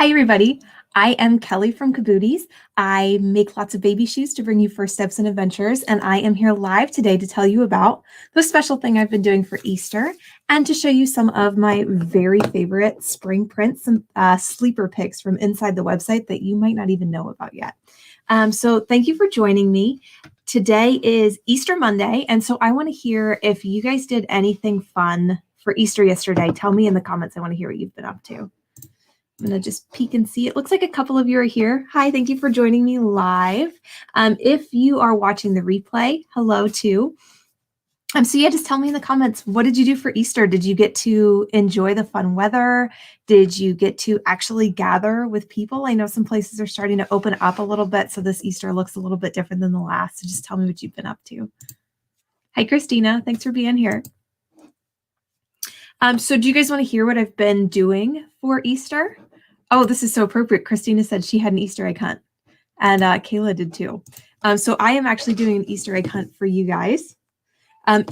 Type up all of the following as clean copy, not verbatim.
Hi, everybody. I am Kelly from Kabooties. I make lots of baby shoes to bring you first steps and adventures, and I am here live today to tell you about the special thing I've been doing for Easter and to show you some of my very favorite spring prints and sleeper picks from inside the website that you might not even know about yet. So thank you for joining me. Today is Easter Monday, and so I want to hear if you guys did anything fun for Easter yesterday. Tell me in the comments. I want to hear what you've been up to. I'm going to just peek and see. It looks like a couple of you are here. Hi, thank you for joining me live. If you are watching the replay, hello too. So yeah, just tell me in the comments, what did you do for Easter? Did you get to enjoy the fun weather? Did you get to actually gather with people? I know some places are starting to open up a little bit, so this Easter looks a little bit different than the last. So just tell me what you've been up to. Hi, Christina. Thanks for being here. So do you guys want to hear what I've been doing for Easter? Oh, this is so appropriate. Christina said she had an Easter egg hunt, and Kayla did too. So I am actually doing an Easter egg hunt for you guys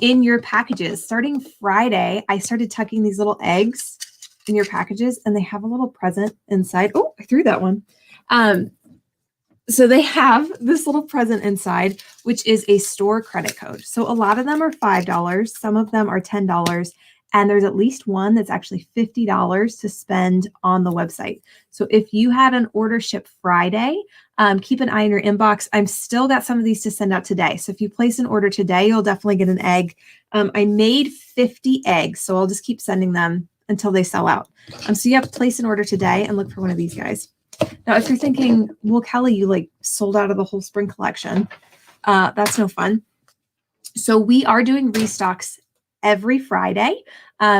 in your packages. Starting Friday, I started tucking these little eggs in your packages, and they have a little present inside. Oh, I threw that one. So they have this little present inside, which is a store credit code. So a lot of them are $5. Some of them are $10. And there's at least one that's actually $50 to spend on the website. So if you had an order ship Friday, keep an eye on your inbox. I'm still got some of these to send out today. So if you place an order today, you'll definitely get an egg. I made 50 eggs, so I'll just keep sending them until they sell out. So you have to place an order today and look for one of these guys. Now, if you're thinking, well, Kelly, you like sold out of the whole spring collection. That's no fun. So we are doing restocks every Friday.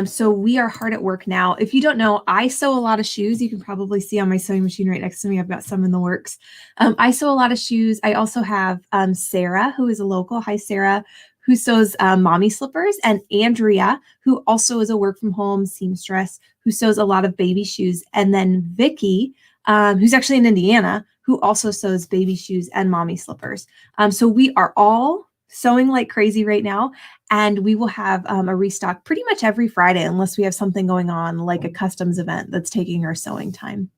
So we are hard at work now. If you don't know, I sew a lot of shoes. You can probably see on my sewing machine right next to me, I've got some in the works. I sew a lot of shoes. I also have Sarah, who is a local. Hi, Sarah, who sews mommy slippers, and Andrea, who also is a work from home seamstress, who sews a lot of baby shoes. And then Vicky, who's actually in Indiana, who also sews baby shoes and mommy slippers. So we are all sewing like crazy right now, and we will have a restock pretty much every Friday unless we have something going on like a customs event that's taking our sewing time.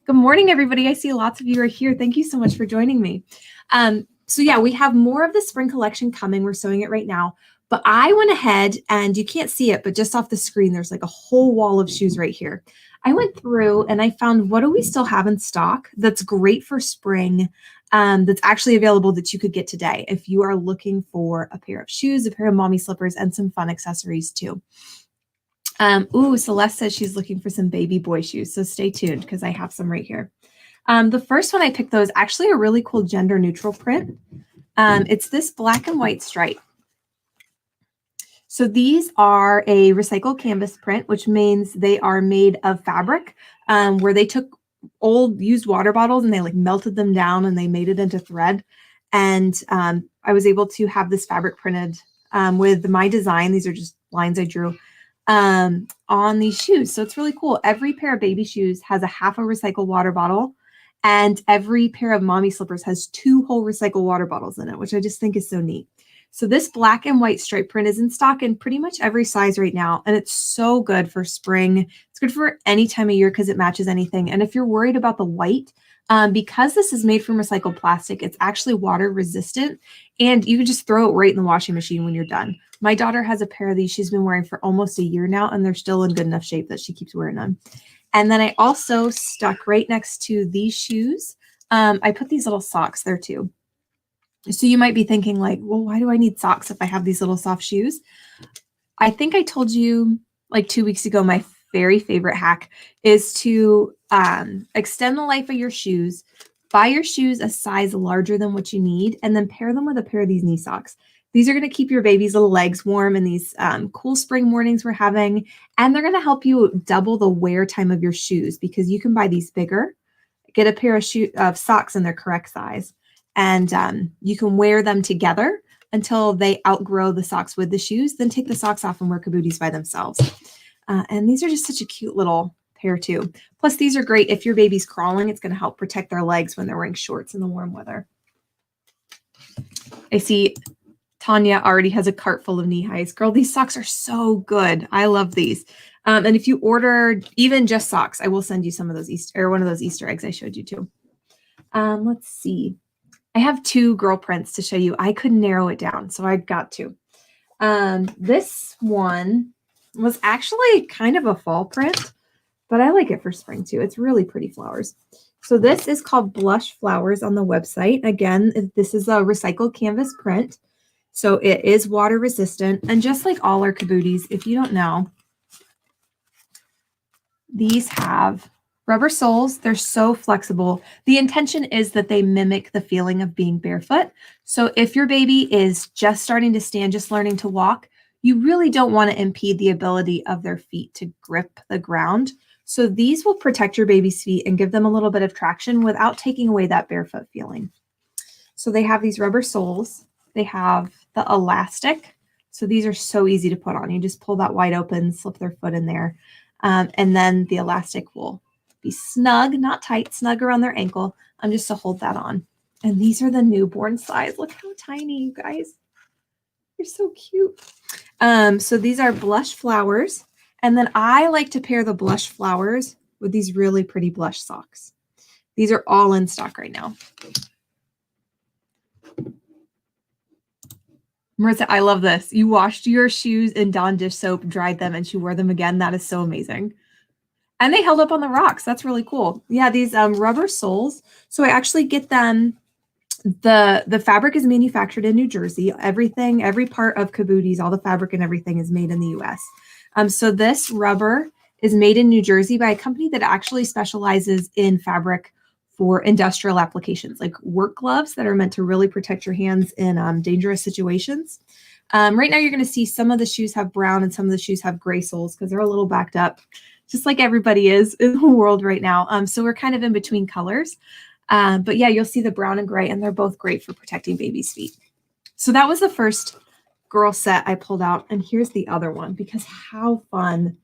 Good morning, everybody. I see lots of you are here. Thank you so much for joining me. So yeah, we have more of the spring collection coming. We're sewing it right now, but I went ahead, and you can't see it, but just off the screen, there's like a whole wall of shoes right here. I went through and I found, what do we still have in stock that's great for spring, that's actually available that you could get today if you are looking for a pair of shoes, a pair of mommy slippers, and some fun accessories too. Celeste says she's looking for some baby boy shoes, so stay tuned because I have some right here. The first one I picked, though, is actually a really cool gender neutral print. It's this black and white stripe. So these are a recycled canvas print, which means they are made of fabric, where they took old used water bottles and they like melted them down and they made it into thread. And I was able to have this fabric printed with my design. These are just lines I drew on these shoes. So it's really cool. Every pair of baby shoes has a half a recycled water bottle, and every pair of mommy slippers has 2 whole recycled water bottles in it, which I just think is so neat. So this black and white stripe print is in stock in pretty much every size right now, and it's so good for spring. It's good for any time of year because it matches anything. And if you're worried about the white, because this is made from recycled plastic, it's actually water resistant, and you can just throw it right in the washing machine when you're done. My daughter has a pair of these she's been wearing for almost a year now, and they're still in good enough shape that she keeps wearing them. And then I also stuck right next to these shoes. I put these little socks there too. So you might be thinking like, well, why do I need socks if I have these little soft shoes? I think I told you like 2 weeks ago, my very favorite hack is to extend the life of your shoes. Buy your shoes a size larger than what you need, and then pair them with a pair of these knee socks. These are going to keep your baby's little legs warm in these cool spring mornings we're having, and they're going to help you double the wear time of your shoes because you can buy these bigger, get a pair of socks in their correct size, and you can wear them together until they outgrow the socks with the shoes, then take the socks off and wear Kabooties by themselves. And these are just such a cute little pair too. Plus, these are great if your baby's crawling. It's going to help protect their legs when they're wearing shorts in the warm weather. I see Tanya already has a cart full of knee highs. Girl, these socks are so good. I love these. And if you order even just socks, I will send you some of those one of those Easter eggs I showed you too. Let's see. I have 2 girl prints to show you. I couldn't narrow it down, so I got 2. This one was actually kind of a fall print, but I like it for spring too. It's really pretty flowers. So this is called Blush Flowers on the website. Again, this is a recycled canvas print. So it is water resistant. And just like all our Kabooties, if you don't know, these have rubber soles. They're so flexible. The intention is that they mimic the feeling of being barefoot. So if your baby is just starting to stand, just learning to walk, you really don't want to impede the ability of their feet to grip the ground. So these will protect your baby's feet and give them a little bit of traction without taking away that barefoot feeling. So they have these rubber soles. They have the elastic. So these are so easy to put on. You just pull that wide open, slip their foot in there. And then the elastic will be snug, not tight, snug around their ankle. Just to hold that on. And these are the newborn size. Look how tiny, you guys. They're so cute. So these are Blush Flowers. And then I like to pair the Blush Flowers with these really pretty blush socks. These are all in stock right now. Marissa, I love this. You washed your shoes in Dawn dish soap, dried them, and she wore them again. That is so amazing. And they held up on the rocks. That's really cool. Yeah, these rubber soles. So I actually get them. The fabric is manufactured in New Jersey. Everything, every part of Kabooties, all the fabric and everything is made in the U.S. So this rubber is made in New Jersey by a company that actually specializes in fabric for industrial applications, like work gloves that are meant to really protect your hands in dangerous situations. Right now, you're going to see some of the shoes have brown and some of the shoes have gray soles because they're a little backed up, just like everybody is in the world right now. So we're kind of in between colors. But yeah, you'll see the brown and gray, and they're both great for protecting babies' feet. So that was the first girl set I pulled out. And here's the other one, because how fun.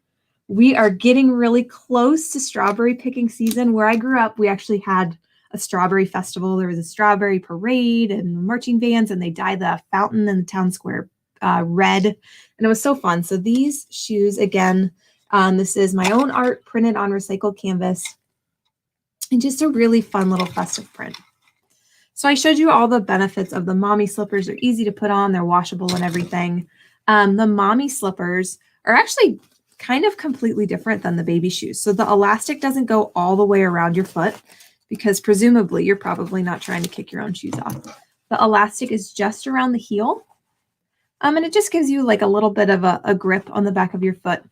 We are getting really close to strawberry picking season. Where I grew up, we actually had a strawberry festival. There was a strawberry parade and marching bands, and they dyed the fountain in the town square red. And it was so fun. So these shoes, again, this is my own art printed on recycled canvas. And just a really fun little festive print. So I showed you all the benefits of the mommy slippers. They're easy to put on. They're washable and everything. The mommy slippers are actually kind of completely different than the baby shoes. So the elastic doesn't go all the way around your foot because presumably you're probably not trying to kick your own shoes off. The elastic is just around the heel. And it just gives you like a little bit of a grip on the back of your foot.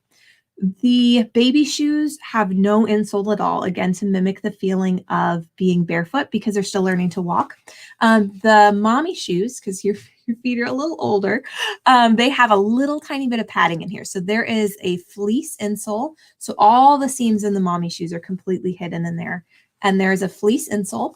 The baby shoes have no insole at all, again, to mimic the feeling of being barefoot because they're still learning to walk. The mommy shoes, because your feet are a little older, they have a little tiny bit of padding in here. So there is a fleece insole. So all the seams in the mommy shoes are completely hidden in there. And there's a fleece insole.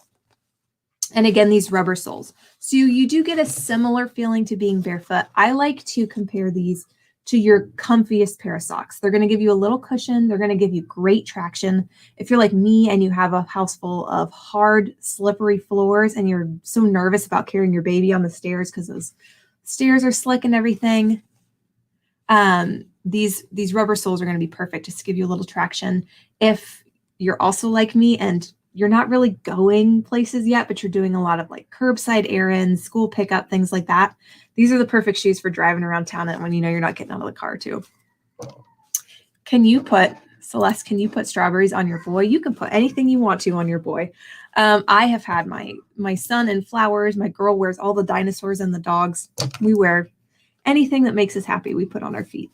And again, these rubber soles. So you do get a similar feeling to being barefoot. I like to compare these to your comfiest pair of socks. They're going to give you a little cushion. They're going to give you great traction. If you're like me and you have a house full of hard, slippery floors and you're so nervous about carrying your baby on the stairs because those stairs are slick and everything, these rubber soles are going to be perfect just to give you a little traction. If you're also like me and you're not really going places yet, but you're doing a lot of like curbside errands, school pickup, things like that, these are the perfect shoes for driving around town and when you know you're not getting out of the car too. Celeste, can you put strawberries on your boy? You can put anything you want to on your boy. I have had my son in flowers. My girl wears all the dinosaurs and the dogs. We wear anything that makes us happy, we put on our feet.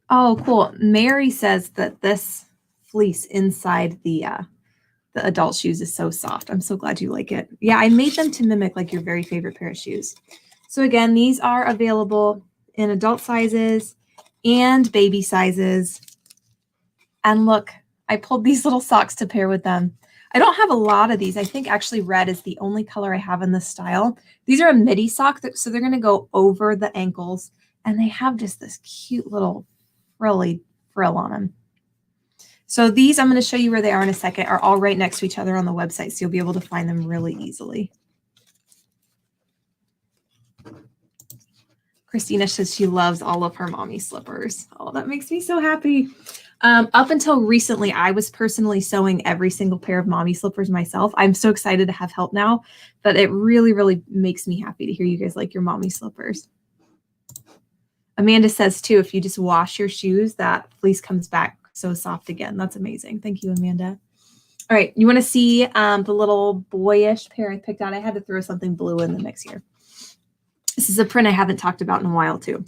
Oh, cool. Mary says that this fleece inside the adult shoes is so soft. I'm so glad you like it. Yeah, I made them to mimic like your very favorite pair of shoes. So again, these are available in adult sizes and baby sizes. And look, I pulled these little socks to pair with them. I don't have a lot of these. I think actually red is the only color I have in this style. These are a midi sock, so they're going to go over the ankles. And they have just this cute little frilly frill on them. So these, I'm going to show you where they are in a second, are all right next to each other on the website. So you'll be able to find them really easily. Christina says she loves all of her mommy slippers. Oh, that makes me so happy. Up until recently, I was personally sewing every single pair of mommy slippers myself. I'm so excited to have help now, but it really, really makes me happy to hear you guys like your mommy slippers. Amanda says too, if you just wash your shoes, that fleece comes back so soft again. That's amazing. Thank you, Amanda. All right, you want to see the little boyish pair I picked out? I had to throw something blue in the mix here. This is a print I haven't talked about in a while too.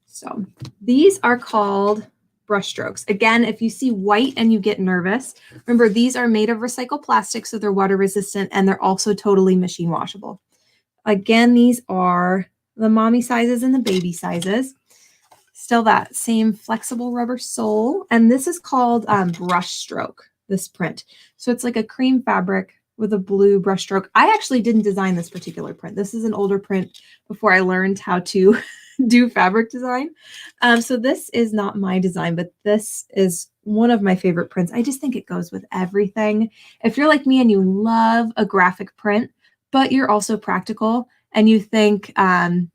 So these are called brush strokes. Again, if you see white and you get nervous, remember these are made of recycled plastic, so they're water resistant, and they're also totally machine washable. Again, these are the mommy sizes and the baby sizes. Still that same flexible rubber sole. And this is called brush stroke, this print. So it's like a cream fabric with a blue brush stroke. I actually didn't design this particular print. This is an older print before I learned how to do fabric design. So this is not my design, but this is one of my favorite prints. I just think it goes with everything. If you're like me and you love a graphic print, but you're also practical and you think, oh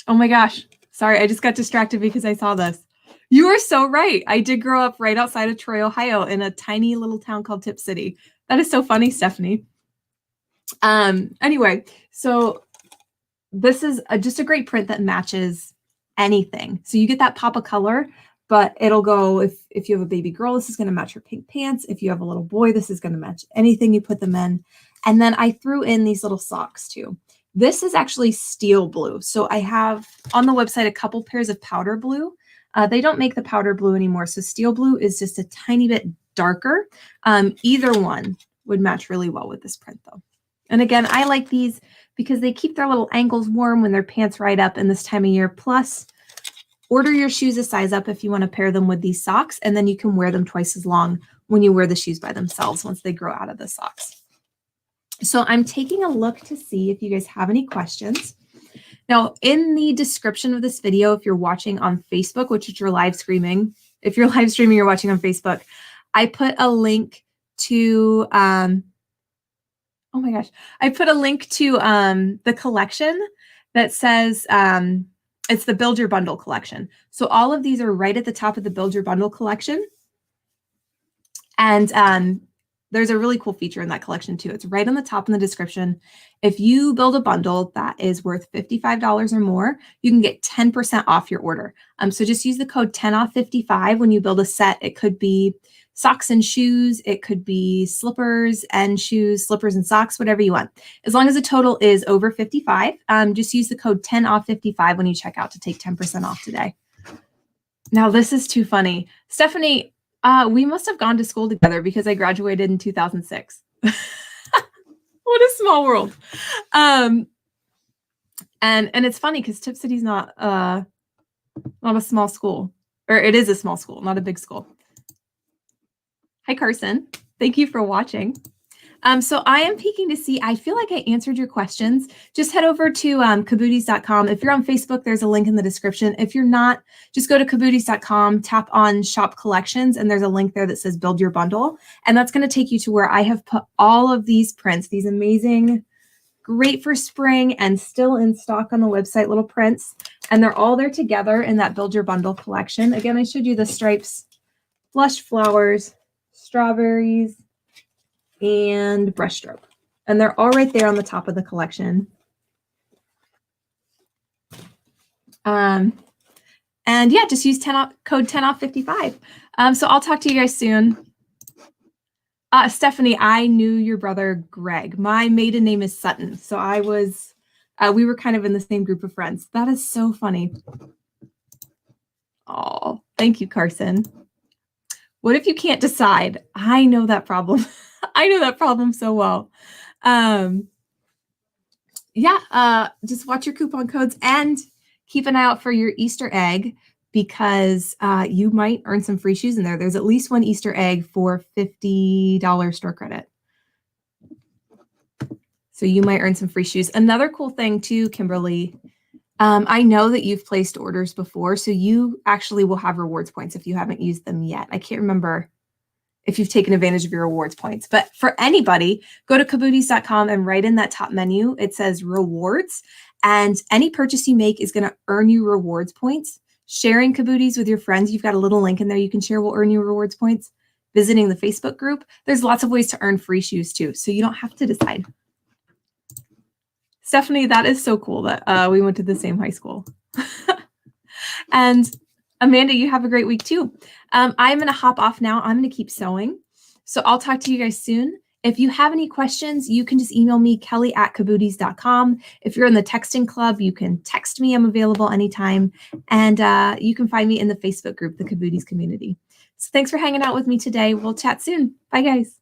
my gosh, sorry, I just got distracted because I saw this. You are so right. I did grow up right outside of Troy, Ohio in a tiny little town called Tip City. That is so funny, Stephanie. Anyway, so this is just a great print that matches anything. So you get that pop of color, but it'll go, if you have a baby girl, this is going to match her pink pants. If you have a little boy, this is going to match anything you put them in. And then I threw in these little socks too. This is actually steel blue. So I have on the website a couple pairs of powder blue. They don't make the powder blue anymore. So steel blue is just a tiny bit darker. Either one would match really well with this print though. And again, I like these because they keep their little ankles warm when their pants ride up in this time of year. Plus, order your shoes a size up if you want to pair them with these socks, and then you can wear them twice as long when you wear the shoes by themselves once they grow out of the socks. So I'm taking a look to see if you guys have any questions. Now, in the description of this video, if you're watching on Facebook, which is your live streaming, if you're live streaming, you're watching on Facebook, I put a link to, oh my gosh, I put a link to the collection that says, it's the Build Your Bundle collection. So all of these are right at the top of the Build Your Bundle collection. And there's a really cool feature in that collection too. It's right on the top in the description. If you build a bundle that is worth $55 or more, you can get 10% off your order. So just use the code 10off55 when you build a set. It could be socks and shoes. It could be slippers and shoes, slippers and socks, whatever you want. As long as the total is over 55, just use the code 10off55 when you check out to take 10% off today. Now, this is too funny. Stephanie, we must have gone to school together because I graduated in 2006. What a small world. And it's funny because Tip City's not a small school, or it is a small school, not a big school. Hi, Carson. Thank you for watching. So I am peeking to see, I feel like I answered your questions. Just head over to Kabooties.com. If you're on Facebook, there's a link in the description. If you're not, just go to Kabooties.com, tap on Shop Collections, and there's a link there that says Build Your Bundle. And that's going to take you to where I have put all of these prints, these amazing, great for spring and still in stock on the website, little prints. And they're all there together in that Build Your Bundle collection. Again, I showed you the stripes, blush flowers, strawberries, and brushstroke, and they're all right there on the top of the collection. And yeah, just use code 10off55. So I'll talk to you guys soon. Stephanie, I knew your brother Greg. My maiden name is Sutton, so I was we were kind of in the same group of friends. That is so funny. Oh, thank you, Carson. What if you can't decide? I know that problem. I know that problem so well. Yeah, just watch your coupon codes and keep an eye out for your Easter egg because you might earn some free shoes in there. There's at least one Easter egg for $50 store credit. So you might earn some free shoes. Another cool thing too, Kimberly, I know that you've placed orders before, so you actually will have rewards points if you haven't used them yet. I can't remember if you've taken advantage of your rewards points. But for anybody, go to Kabooties.com and right in that top menu, it says rewards. And any purchase you make is going to earn you rewards points. Sharing Kabooties with your friends, you've got a little link in there you can share will earn you rewards points. Visiting the Facebook group, there's lots of ways to earn free shoes too, so you don't have to decide. Stephanie, that is so cool that we went to the same high school. And Amanda, you have a great week too. I'm going to hop off now. I'm going to keep sewing. So I'll talk to you guys soon. If you have any questions, you can just email me, kelly@kabooties.com. If you're in the texting club, you can text me. I'm available anytime. And you can find me in the Facebook group, the Kabooties community. So thanks for hanging out with me today. We'll chat soon. Bye, guys.